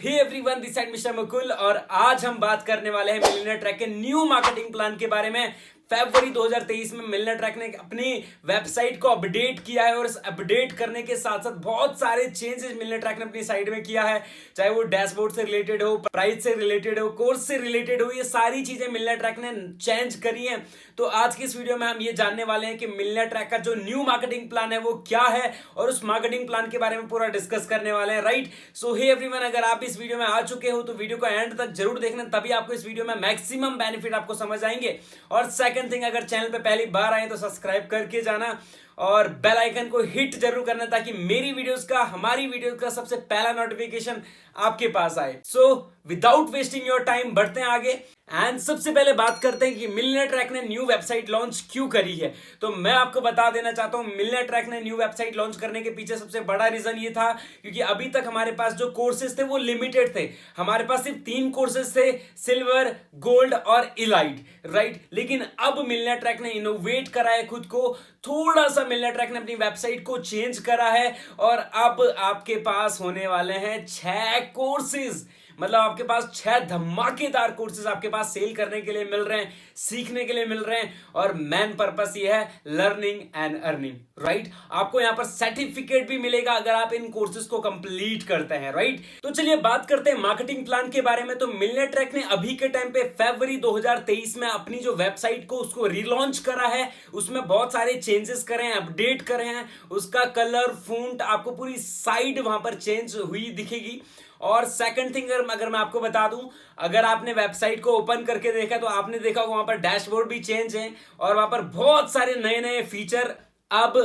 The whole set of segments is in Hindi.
Hey everyone, this side mister Mukul और आज हम बात करने वाले हैं मिलियनेयर ट्रैक के न्यू मार्केटिंग प्लान के बारे में। फरवरी 2023 में मिलियनेयर ट्रैक ने अपनी वेबसाइट को अपडेट किया है और इस अपडेट करने के साथ साथ बहुत सारे चेंजेस मिलियनेयर ट्रैक ने अपनी साइट में किया है, चाहे वो डैशबोर्ड से रिलेटेड हो, प्राइस से रिलेटेड हो, कोर्स से रिलेटेड हो। ये सारी चीजें मिलियनेयर ट्रैक ने चेंज करी हैं। तो आज की इस वीडियो में हम ये जानने वाले हैं कि मिलियनेयर ट्रैक का जो न्यू मार्केटिंग प्लान है वो क्या है और उस मार्केटिंग प्लान के बारे में पूरा डिस्कस करने वाले हैं। राइट, सो हे एवरीवन, अगर आप इस वीडियो में आ चुके हो तो वीडियो को एंड तक जरूर देखना, तभी आपको इस वीडियो में मैक्सिमम बेनिफिट आपको समझ आएंगे। और सेकंड थिंग, अगर चैनल पे पहली बार आए तो सब्सक्राइब करके जाना और बेल आइकन को हिट जरूर करना ताकि मेरी वीडियोस का, हमारी वीडियोस का सबसे पहला नोटिफिकेशन आपके पास आए। So without wasting your time बढ़ते हैं आगे एंड सबसे पहले बात करते हैं कि मिलियनेयर ट्रैक ने न्यू वेबसाइट लॉन्च क्यों करी है। तो मैं आपको बता देना चाहता हूं, मिलियनेयर ट्रैक ने न्यू वेबसाइट लॉन्च करने के पीछे सबसे बड़ा रीजन ये था क्योंकि अभी तक हमारे पास जो कोर्सेज थे वो लिमिटेड थे। हमारे पास सिर्फ 3 कोर्सेज थे, सिल्वर, गोल्ड और इलाइट। राइट, लेकिन अब मिलियनेयर ट्रैक ने इनोवेट करा है खुद को, थोड़ा सा मिलियनेयर ट्रैक ने अपनी वेबसाइट को चेंज करा है और अब आपके पास होने वाले हैं 6 कोर्सेज। मतलब आपके पास 6 धमाकेदार कोर्सेज आपके पास सेल करने के लिए मिल रहे हैं, सीखने के लिए मिल रहे हैं और मेन पर्पस ये है लर्निंग एंड अर्निंग। राइट, आपको यहां पर सर्टिफिकेट भी मिलेगा अगर आप इन कोर्सेज को कंप्लीट करते हैं। राइट, तो चलिए बात करते हैं मार्केटिंग प्लान के बारे में। तो मिलियनेयर ट्रैक ने अभी के टाइम पे फरवरी 2023 में अपनी जो वेबसाइट को उसको रिलॉन्च करा है, उसमें बहुत सारे चेंजेस करे हैं, अपडेट करे हैं। उसका कलर, फॉन्ट, आपको पूरी साइड वहां पर चेंज हुई दिखेगी। और सेकंड थिंग, अगर मैं आपको बता दूं, अगर आपने वेबसाइट को ओपन करके देखा तो आपने देखा होगा वहां पर डैशबोर्ड भी चेंज है और वहां पर बहुत सारे नए नए फीचर अब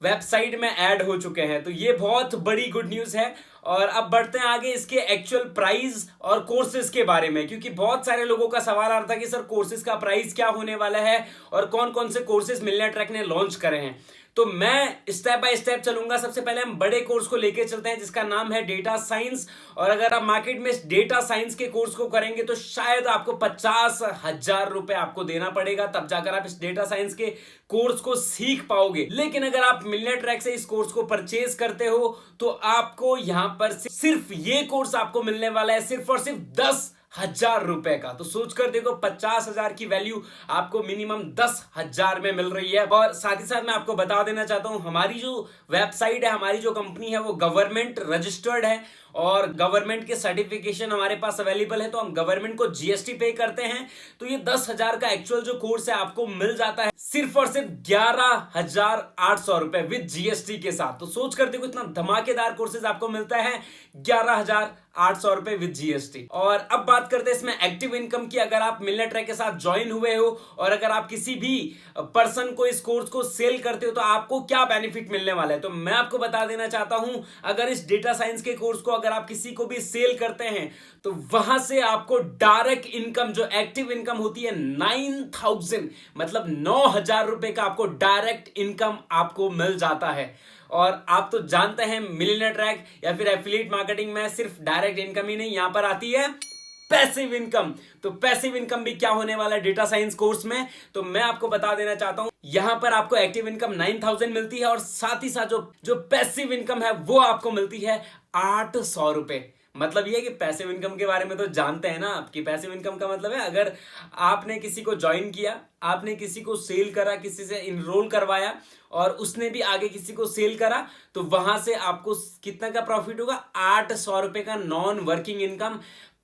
वेबसाइट में ऐड हो चुके हैं। तो ये बहुत बड़ी गुड न्यूज है। और अब बढ़ते हैं आगे इसके एक्चुअल प्राइस और कोर्सेज के बारे में, क्योंकि बहुत सारे लोगों का सवाल आ रहा था कि सर कोर्सेज का प्राइस क्या होने वाला है और कौन कौन से कोर्सेज मिलियनेयर ट्रैक ने लॉन्च करे हैं। तो मैं स्टेप बाय स्टेप चलूंगा। सबसे पहले हम बड़े कोर्स को लेके चलते हैं जिसका नाम है डेटा साइंस। और अगर आप मार्केट में डेटा साइंस के कोर्स को करेंगे तो शायद आपको 50,000 रुपए आपको देना पड़ेगा, तब जाकर आप इस डेटा साइंस के कोर्स को सीख पाओगे। लेकिन अगर आप मिलियनेयर ट्रैक से इस कोर्स को परचेज करते हो तो आपको यहां पर सिर्फ ये कोर्स आपको मिलने वाला है सिर्फ और सिर्फ 10,000 रुपए का। तो सोचकर देखो, 50,000 की वैल्यू आपको मिनिमम 10,000 में मिल रही है। और साथ ही साथ मैं आपको बता देना चाहता हूं, हमारी जो वेबसाइट है, हमारी जो कंपनी है वो गवर्नमेंट रजिस्टर्ड है और गवर्नमेंट के सर्टिफिकेशन हमारे पास अवेलेबल है। तो हम गवर्नमेंट को जीएसटी पे करते हैं। तो ये 10,000 का एक्चुअल जो कोर्स है आपको मिल जाता है सिर्फ और सिर्फ 11,800 रुपए विद जीएसटी के साथ। तो सोच कर देखो, इतना धमाकेदार कोर्सेज आपको मिलता है 11,800 रुपए विद जीएसटी। और अब बात करते हैं इसमें एक्टिव इनकम की। अगर आप मिलियनेयर ट्रैक के साथ ज्वाइन हुए हो और अगर आप किसी भी पर्सन को इस कोर्स को सेल करते हो तो आपको क्या बेनिफिट मिलने वाला है, तो मैं आपको बता देना चाहता हूं, अगर इस डेटा साइंस के कोर्स को अगर आप किसी को भी सेल करते हैं तो वहां से आपको डायरेक्ट इनकम, जो एक्टिव इनकम होती है 9,000, मतलब 9,000 रुपए का आपको डायरेक्ट इनकम आपको मिल जाता है। और आप तो जानते हैं मिलियनेयर ट्रैक या फिर एफिलिएट मार्केटिंग में सिर्फ डायरेक्ट इनकम ही नहीं, यहां पर आती है पैसिव इनकम। तो पैसिव इनकम भी क्या होने वाला है डेटा साइंस कोर्स में, तो मैं आपको बता देना चाहता हूं, यहां पर आपको एक्टिव इनकम 9,000 मिलती है और साथ ही साथ जो पैसिव इनकम है वो आपको मिलती है 800 रुपए। मतलब ये है कि पैसिव इनकम के बारे में तो जानते हैं ना आपकी। पैसिव इनकम का मतलब है, अगर आपने किसी को ज्वाइन किया, आपने किसी को सेल करा, किसी से इनरोल करवाया और उसने भी आगे किसी को सेल करा, तो वहां से आपको कितना का प्रॉफिट होगा, 800 रुपए का non working income,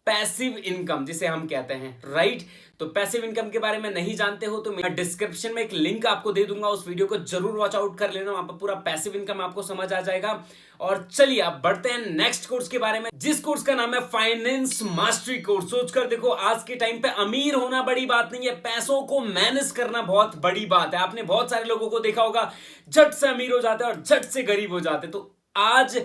passive income जिसे हम कहते हैं। राइट, तो पैसिव इनकम के बारे में नहीं जानते हो तो मैं डिस्क्रिप्शन में एक लिंक आपको दे दूंगा, उस वीडियो को जरूर वॉच आउट कर लेना, वहां पर पूरा पैसिव इनकम आपको समझ आ जाएगा। और चलिए अब बढ़ते हैं नेक्स्ट कोर्स के बारे में, जिस कोर्स का नाम है फाइनेंस मास्टरी कोर्स। सोचकर देखो, आज के टाइम पे अमीर होना बड़ी बात नहीं है, पैसों को मैनेज करना बहुत बड़ी बात है। आपने बहुत सारे लोगों को देखा होगा, झट से अमीर हो जाते हैं और झट से गरीब हो जाते हैं। तो आज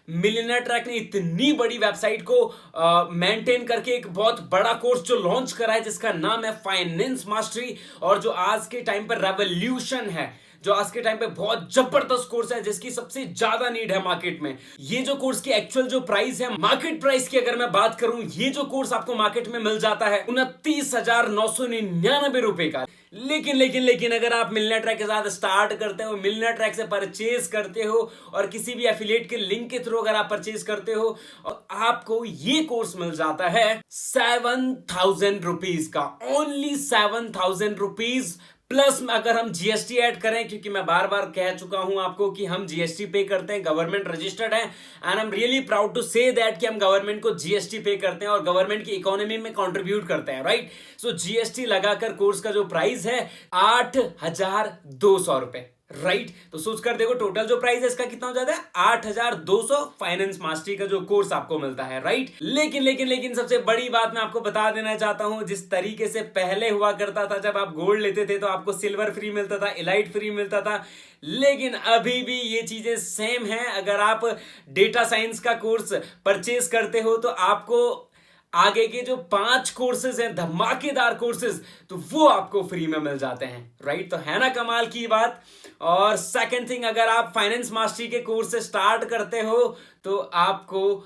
मिलियनेयर ट्रैक ने इतनी बड़ी वेबसाइट को मेंटेन करके एक बहुत बड़ा कोर्स जो लॉन्च करा है जिसका नाम है फाइनेंस मास्टरी, और जो आज के टाइम पर रेवोल्यूशन है, जो आज के टाइम पे बहुत जबरदस्त कोर्स है, जिसकी सबसे ज्यादा नीड है मार्केट में। ये जो कोर्स की एक्चुअल जो प्राइस है, मार्केट प्राइस की अगर मैं बात करूं, ये जो कोर्स आपको मार्केट में मिल जाता है 29,999 रुपए का। लेकिन अगर आप मिलनेट ट्रैक के साथ स्टार्ट करते हो, मिलनेट ट्रैक से परचेज करते हो और किसी भी एफिलिएट के लिंक के थ्रू अगर आप परचेज करते हो, और आपको ये कोर्स मिल जाता है 7,000 रुपीज का, ओनली 7,000 रुपीज। प्लस अगर हम जीएसटी ऐड करें, क्योंकि मैं बार बार कह चुका हूं आपको कि हम जीएसटी पे करते हैं, गवर्नमेंट रजिस्टर्ड है, and I am really proud to say that कि हम गवर्नमेंट को जीएसटी पे करते हैं और गवर्नमेंट की इकोनॉमी में कंट्रीब्यूट करते हैं, राइट। सो जीएसटी लगाकर कोर्स का जो प्राइस है 8,200 रुपए, राइट। तो सोच कर देखो टोटल जो प्राइस है इसका कितना हो जाता है 8,200 फाइनेंस मास्टरी का जो कोर्स आपको मिलता है, राइट। लेकिन सबसे बड़ी बात मैं आपको बता देना चाहता हूं, जिस तरीके से पहले हुआ करता था, जब आप गोल्ड लेते थे तो आपको सिल्वर फ्री मिलता था, एलाइट फ्री मिलता था, लेकिन अभी भी ये चीजें सेम है। अगर आप डेटा साइंस का कोर्स परचेज करते हो तो आपको आगे के जो 5 कोर्सेज हैं, धमाकेदार कोर्सेज, तो वो आपको फ्री में मिल जाते हैं, राइट। तो है ना कमाल की बात। और सेकंड थिंग, अगर आप फाइनेंस मास्टरी के कोर्स से स्टार्ट करते हो तो आपको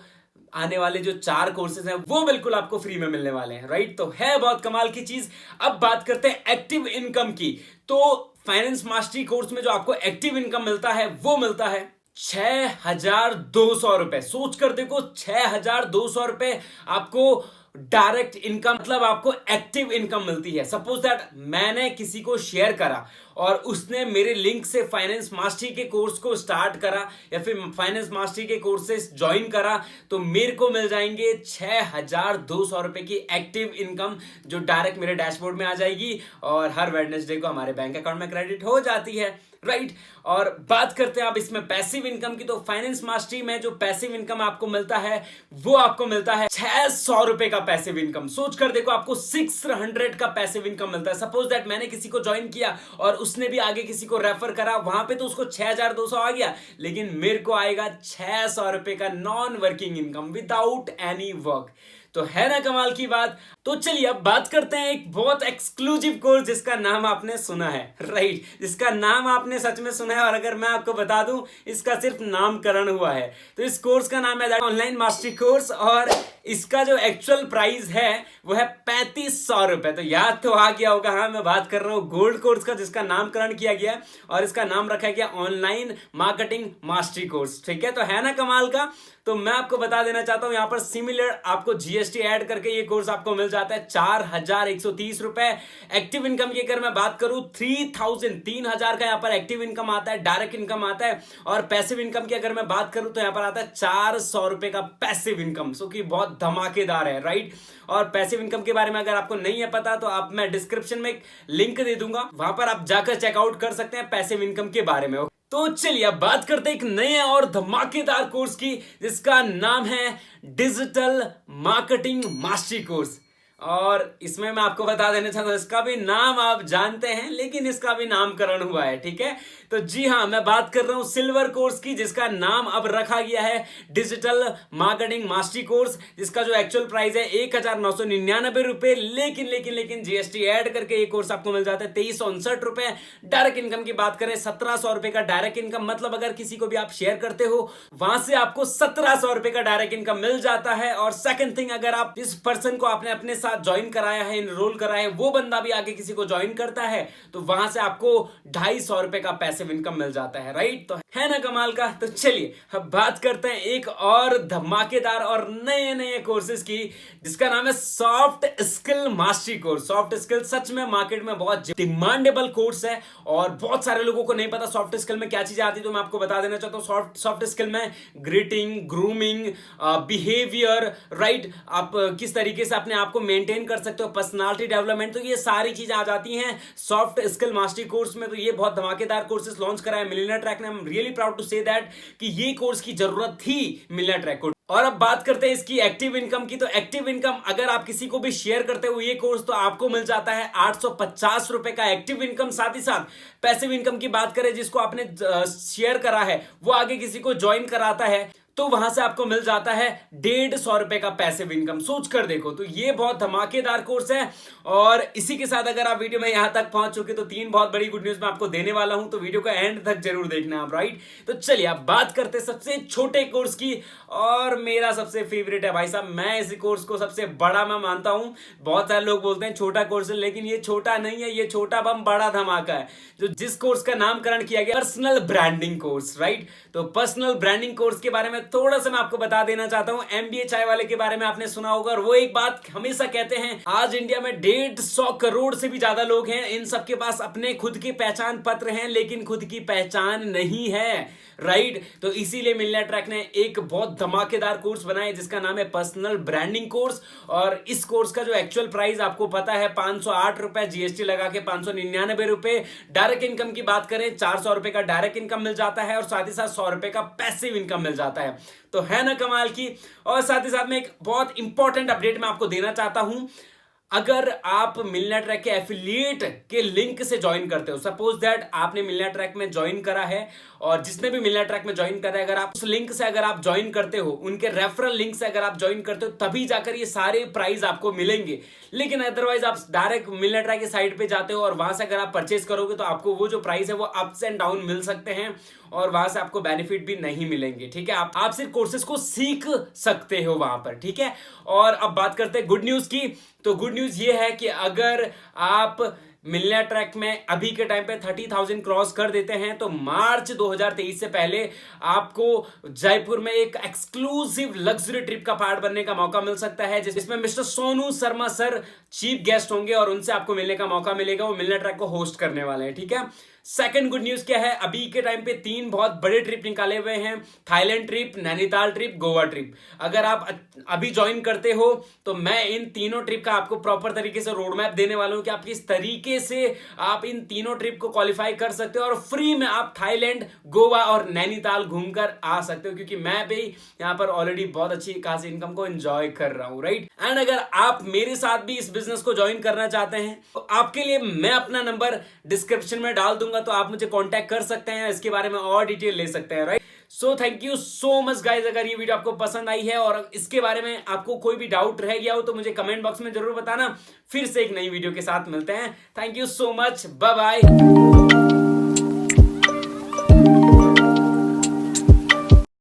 आने वाले जो 4 कोर्सेज हैं वो बिल्कुल आपको फ्री में मिलने वाले हैं, राइट। तो है बहुत कमाल की चीज। अब बात करते हैं एक्टिव इनकम की। तो फाइनेंस मास्टरी कोर्स में जो आपको एक्टिव इनकम मिलता है वो मिलता है 6,200 रुपए। सोच कर देखो, 6,200 रुपए आपको डायरेक्ट इनकम, मतलब आपको एक्टिव इनकम मिलती है। सपोज दैट मैंने किसी को शेयर करा और उसने मेरे लिंक से फाइनेंस मास्टरी के कोर्स को स्टार्ट करा या फिर फाइनेंस मास्टरी के कोर्सेस ज्वाइन करा, तो मेरे को मिल जाएंगे 6,200 रुपए की एक्टिव इनकम, जो डायरेक्ट मेरे डैशबोर्ड में आ जाएगी और हर वेडनेसडे को हमारे बैंक अकाउंट में क्रेडिट हो जाती है, राइट। और बात करते हैं आप इसमें पैसिव इनकम की, तो फाइनेंस मास्टरी में जो पैसिव इनकम आपको मिलता है वो आपको मिलता है 600 रुपए का पैसिव इनकम। सोच कर देखो, आपको 600 का पैसिव इनकम मिलता है। सपोज दैट मैंने किसी को ज्वाइन किया और उसने भी आगे किसी को रेफर करा, वहां पे तो उसको 6,200 आ गया, लेकिन मेरे को आएगा 600 रुपए का non working income without any work. तो है ना कमाल की बात। तो चलिए अब बात करते हैं एक बहुत एक्सक्लूसिव कोर्स जिसका नाम आपने सुना है, राइट, जिसका नाम आपने सच में सुना है। और अगर मैं आपको बता दूं, इसका सिर्फ नामकरण हुआ है। तो इस कोर्स का नाम है ऑनलाइन मास्टरी कोर्स, और इसका जो एक्चुअल प्राइस है वो है 3,500 रुपए। तो याद तो आ गया होगा, हाँ मैं बात कर रहा हूं गोल्ड कोर्स का, जिसका नामकरण किया गया और इसका नाम रखा गया ऑनलाइन मार्केटिंग मास्टरी कोर्स, ठीक है। तो है ना कमाल का। तो मैं आपको बता देना चाहता हूं, यहां पर सिमिलर आपको जीएसटी ऐड करके ये कोर्स आपको मिल जाता है 4,130 रुपए। एक्टिव इनकम की अगर मैं बात करूं 3,000 का यहां पर एक्टिव इनकम आता है, डायरेक्ट इनकम आता है। और पैसिव इनकम की अगर मैं बात करूं तो यहां पर आता है 400 रुपए का पैसिव इनकम, सो कि बहुत धमाकेदार है, राइट। और पैसिव इनकम के बारे में अगर आपको नहीं है पता तो आप, मैं डिस्क्रिप्शन में एक लिंक दे दूंगा, वहां पर आप जाकर चेकआउट कर सकते हैं पैसिव इनकम के बारे में। तो चलिए अब बात करते हैं एक नए और धमाकेदार कोर्स की, जिसका नाम है डिजिटल मार्केटिंग मास्टरी कोर्स। और इसमें मैं आपको बता देना चाहता हूं, इसका भी नाम आप जानते हैं, लेकिन इसका भी नामकरण हुआ है, ठीक है। तो जी हाँ, मैं बात कर रहा हूं सिल्वर कोर्स की, जिसका नाम अब रखा गया है डिजिटल मार्केटिंग मास्टरी कोर्स, जिसका जो एक्चुअल प्राइस है 1,999 रुपए। लेकिन जीएसटी ऐड करके ये कोर्स आपको मिल जाता है 2,359 रुपए। डायरेक्ट इनकम की बात करें 1,700 रुपए का डायरेक्ट इनकम, मतलब अगर किसी को भी आप शेयर करते हो वहां से आपको 1,700 रुपए का डायरेक्ट इनकम मिल जाता है। और सेकंड थिंग, अगर आप जिस पर्सन को आपने अपने साथ ज्वाइन कराया है, इनरोल कराया है, वो बंदा भी आगे किसी को ज्वाइन करता है, तो वहां से आपको 250 रुपए का पैसिव इनकम मिल जाता है, राइट। तो है ना कमाल का। तो चलिए अब बात करते हैं एक और धमाकेदार और नए कोर्सेज की, जिसका नाम है soft skill mastery course. Soft skill सच में मार्केट में बहुत डिमांडेबल कोर्स है और बहुत सारे लोगों को नहीं पता सॉफ्ट स्किल में क्या चीजें आती है। तो मैं आपको बता देना चाहता हूँ, सॉफ्ट स्किल में ग्रीटिंग, ग्रूमिंग, बिहेवियर, राइट, आप किस तरीके से अपने आप को मेंटेन कर सकते हो, पर्सनालिटी डेवलपमेंट, तो ये सारी चीजें आ जाती हैं सॉफ्ट स्किल मास्टरी कोर्स में। तो ये बहुत धमाकेदार कोर्सेज लॉन्च करा है मिलियनेयर ट्रैक ने। I am really proud to say that कि ये कोर्स की जरूरत थी मिलियनेयर ट्रैक को। और अब बात करते हैं इसकी एक्टिव इनकम की। तो एक्टिव इनकम अगर आप किसी को भी शेयर करते हो ये कोर्स, तो आपको मिल जाता है 850 रुपए का एक्टिव इनकम। साथ ही साथ पैसिव इनकम की बात करें, जिसको आपने शेयर करा है वो आगे किसी को ज्वाइन कराता है, तो वहां से आपको मिल जाता है 150 रुपए का पैसिव इनकम। सोच कर देखो, तो ये बहुत धमाकेदार कोर्स है। और इसी के साथ अगर आप वीडियो में यहां तक पहुंच चुके तो 3 बहुत बड़ी गुड न्यूज मैं आपको देने वाला हूं, तो वीडियो का एंड तक जरूर देखना आप, राइट। तो चलिए आप बात करते सबसे छोटे कोर्स की, और मेरा सबसे फेवरेट है भाई साहब। मैं इस कोर्स को सबसे बड़ा मैं मानता हूं। बहुत सारे लोग बोलते हैं छोटा कोर्स है, लेकिन ये छोटा नहीं है, ये छोटा बम बड़ा धमाका है। जो जिस कोर्स का नामकरण किया गया पर्सनल ब्रांडिंग कोर्स, राइट। तो पर्सनल ब्रांडिंग कोर्स के बारे में थोड़ा सा मैं आपको बता देना चाहता हूं। एमबीए चाय वाले के बारे में आपने सुना होगा, और वो एक बात हमेशा कहते हैं, आज इंडिया में 150 करोड़ से भी ज्यादा लोग हैं, इन सबके पास अपने खुद के पहचान पत्र हैं, लेकिन खुद की पहचान नहीं है, राइट। तो इसीलिए मिलनेट ट्रैक ने एक बहुत धमाकेदार कोर्स बनाया जिसका नाम है पर्सनल ब्रांडिंग कोर्स। और इस कोर्स का जो एक्चुअल प्राइस आपको पता है 508 रुपए, जीएसटी लगा के 599 रुपए। डायरेक्ट इनकम की बात करें 400 रुपए का डायरेक्ट इनकम मिल जाता है, और साथ ही साथ 100 रुपए का पैसिव इनकम मिल जाता है। तो है ना कमाल की। और साथ ही साथ में एक बहुत इंपॉर्टेंट अपडेट मैं आपको देना चाहता हूं। अगर आप मिलनेट ट्रैक के एफिलिएट के लिंक से ज्वाइन करते हो, सपोज दैट आपने मिलनेट ट्रैक में ज्वाइन करा है, और जिसने भी मिलनेट ट्रैक में ज्वाइन करा है, अगर आप उस लिंक से अगर आप ज्वाइन करते हो, उनके रेफरल लिंक से अगर आप ज्वाइन करते हो, तभी जाकर ये सारे प्राइस आपको मिलेंगे। लेकिन अदरवाइज आप डायरेक्ट मिलनेट ट्रैक की साइट पे जाते हो और वहां से अगर आप परचेज करोगे तो आपको वो जो प्राइस है वो अप्स एंड डाउन मिल सकते हैं, और वहां से आपको बेनिफिट भी नहीं मिलेंगे, ठीक है। आप सिर्फ कोर्सेज को सीख सकते हो वहां पर, ठीक है। और अब बात करते हैं गुड न्यूज की। तो गुड न्यूज ये है कि अगर आप मिलनेट ट्रैक में अभी के टाइम पे 30,000 क्रॉस कर देते हैं, तो मार्च 2023 से पहले आपको जयपुर में एक एक्सक्लूसिव लग्जरी ट्रिप का पार्ट बनने का मौका मिल सकता है, जिसमें mister Sonu Sharma sir chief guest होंगे, और उनसे आपको मिलने का मौका मिलेगा। वो मिलनेट ट्रैक को होस्ट करने वाले हैं, ठीक है। सेकंड गुड न्यूज क्या है, अभी के टाइम पे 3 बहुत बड़े ट्रिप निकाले हुए हैं, Thailand trip, Nainital trip, Goa trip. अगर आप अभी ज्वाइन करते हो तो मैं इन तीनों ट्रिप का आपको प्रॉपर तरीके से रोड मैप देने वाला हूं कि आप किस तरीके से आप इन तीनों ट्रिप को क्वालिफाई कर सकते हो, और फ्री में आप थाईलैंड, गोवा और नैनीताल घूमकर आ सकते हो, क्योंकि मैं भी यहां पर ऑलरेडी बहुत अच्छी खासी इनकम को एंजॉय कर रहा हूं, राइट। एंड अगर आप मेरे साथ भी इस बिजनेस को ज्वाइन करना चाहते हैं तो आपके लिए मैं अपना नंबर डिस्क्रिप्शन में डाल दूंगा, तो आप मुझे कांटेक्ट कर सकते हैं, इसके बारे में और डिटेल ले सकते हैं, right. So thank you so much guys. अगर ये वीडियो आपको पसंद आई है और इसके बारे में आपको कोई भी डाउट रह गया हो तो मुझे कमेंट बॉक्स में जरूर बताना। फिर से एक नई वीडियो के साथ मिलते हैं। Thank you so much, bye bye.